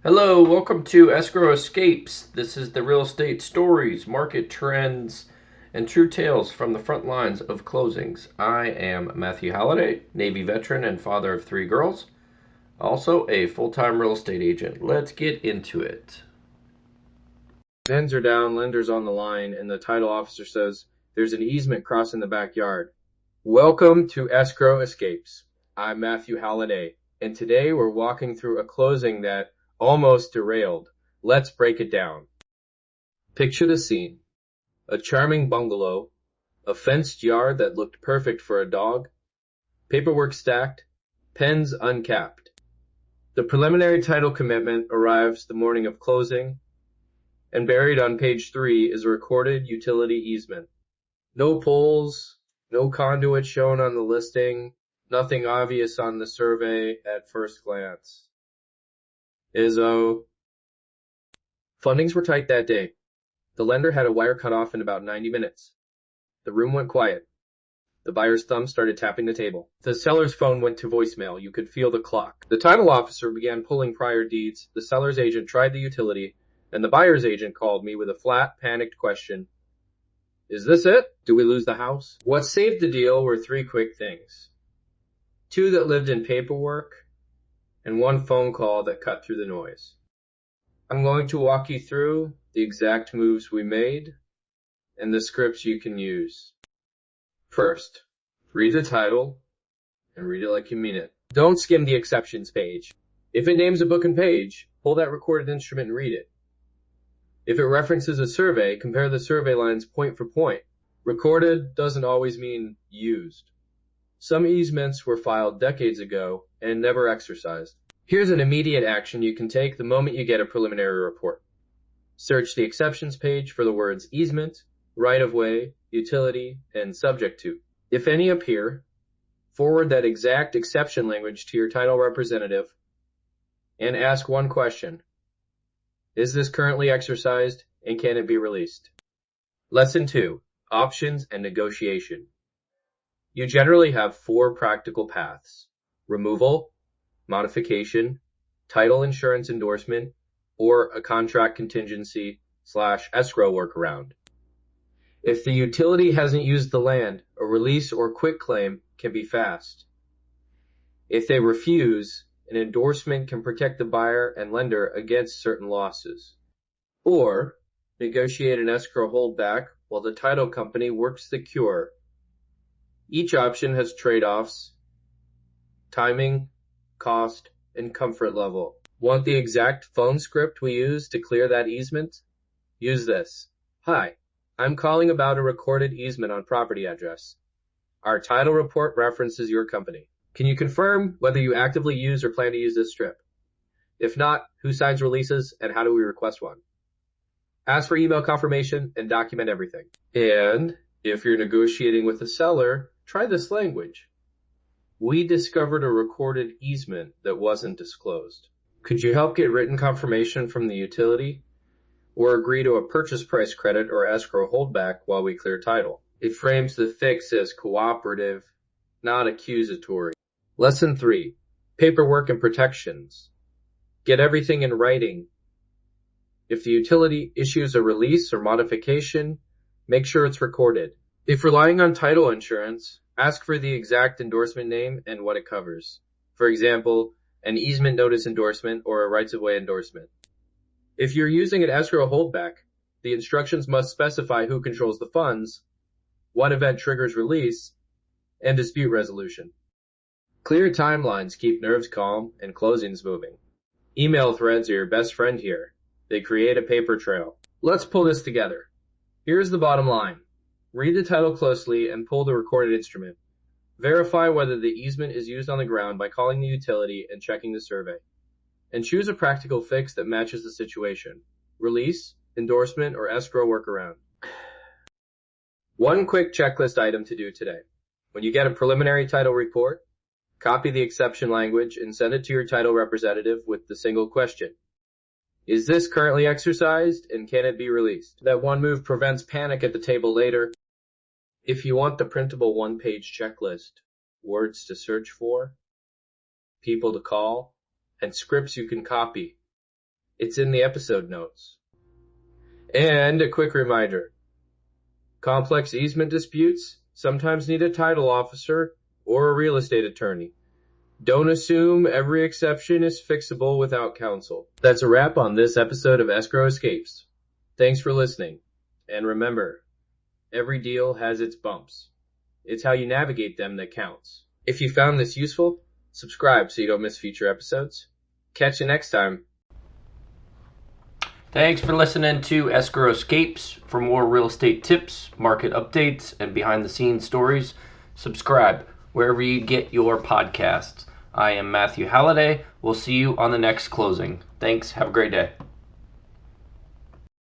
Hello, welcome to Escrow Escapes. This is the real estate stories, market trends, and true tales from the front lines of closings. I am Matthew Halliday, Navy veteran and father of three girls, also a full time real estate agent. Let's get into it. Pens are down, lender's on the line, and the title officer says, "There's an easement crossing the backyard." Welcome to Escrow Escapes. I'm Matthew Halliday, and today we're walking through a closing that almost derailed. Let's break it down. Picture the scene. A charming bungalow, a fenced yard that looked perfect for a dog, paperwork stacked, pens uncapped. The preliminary title commitment arrives the morning of closing, and buried on page 3 is a recorded utility easement. No poles, no conduit shown on the listing, nothing obvious on the survey at first glance. Izzo. Fundings were tight that day. The lender had a wire cut off in about 90 minutes. The room went quiet. The buyer's thumb started tapping the table. The seller's phone went to voicemail. You could feel the clock. The title officer began pulling prior deeds. The seller's agent tried the utility, and the buyer's agent called me with a flat, panicked question. Is this it? Do we lose the house? What saved the deal were 3 quick things. 2 that lived in paperwork, and 1 phone call that cut through the noise. I'm going to walk you through the exact moves we made and the scripts you can use. First, read the title and read it like you mean it. Don't skim the exceptions page. If it names a book and page, pull that recorded instrument and read it. If it references a survey, compare the survey lines point for point. Recorded doesn't always mean used. Some easements were filed decades ago and never exercised. Here's an immediate action you can take the moment you get a preliminary report. Search the exceptions page for the words easement, right-of-way, utility, and subject to. If any appear, forward that exact exception language to your title representative and ask 1 question. Is this currently exercised, and can it be released? Lesson 2. Options and negotiation. You generally have 4 practical paths: removal, modification, title insurance endorsement, or a contract contingency / escrow workaround. If the utility hasn't used the land, a release or quitclaim can be fast. If they refuse, an endorsement can protect the buyer and lender against certain losses. Or negotiate an escrow holdback while the title company works the cure. Each option has trade-offs: timing, cost, and comfort level. Want the exact phone script we use to clear that easement? Use this. Hi, I'm calling about a recorded easement on property address. Our title report references your company. Can you confirm whether you actively use or plan to use this strip? If not, who signs releases and how do we request one? Ask for email confirmation and document everything. And if you're negotiating with the seller, try this language. We discovered a recorded easement that wasn't disclosed. Could you help get written confirmation from the utility? Or agree to a purchase price credit or escrow holdback while we clear title? It frames the fix as cooperative, not accusatory. Lesson 3. Paperwork and protections. Get everything in writing. If the utility issues a release or modification, make sure it's recorded. If relying on title insurance, ask for the exact endorsement name and what it covers. For example, an easement notice endorsement or a rights-of-way endorsement. If you're using an escrow holdback, the instructions must specify who controls the funds, what event triggers release, and dispute resolution. Clear timelines keep nerves calm and closings moving. Email threads are your best friend here. They create a paper trail. Let's pull this together. Here's the bottom line. Read the title closely and pull the recorded instrument. Verify whether the easement is used on the ground by calling the utility and checking the survey. And choose a practical fix that matches the situation. Release, endorsement, or escrow workaround. 1 quick checklist item to do today. When you get a preliminary title report, copy the exception language and send it to your title representative with the single question. Is this currently exercised, and can it be released? That 1 move prevents panic at the table later. If you want the printable 1-page checklist, words to search for, people to call, and scripts you can copy, It's in the episode notes. And a quick reminder, complex easement disputes sometimes need a title officer or a real estate attorney. Don't assume every exception is fixable without counsel. That's a wrap on this episode of Escrow Escapes. Thanks for listening. And remember, every deal has its bumps. It's how you navigate them that counts. If you found this useful, subscribe so you don't miss future episodes. Catch you next time. Thanks for listening to Escrow Escapes. For more real estate tips, market updates, and behind-the-scenes stories, subscribe wherever you get your podcasts. I am Matthew Halliday. We'll see you on the next closing. Thanks. Have a great day.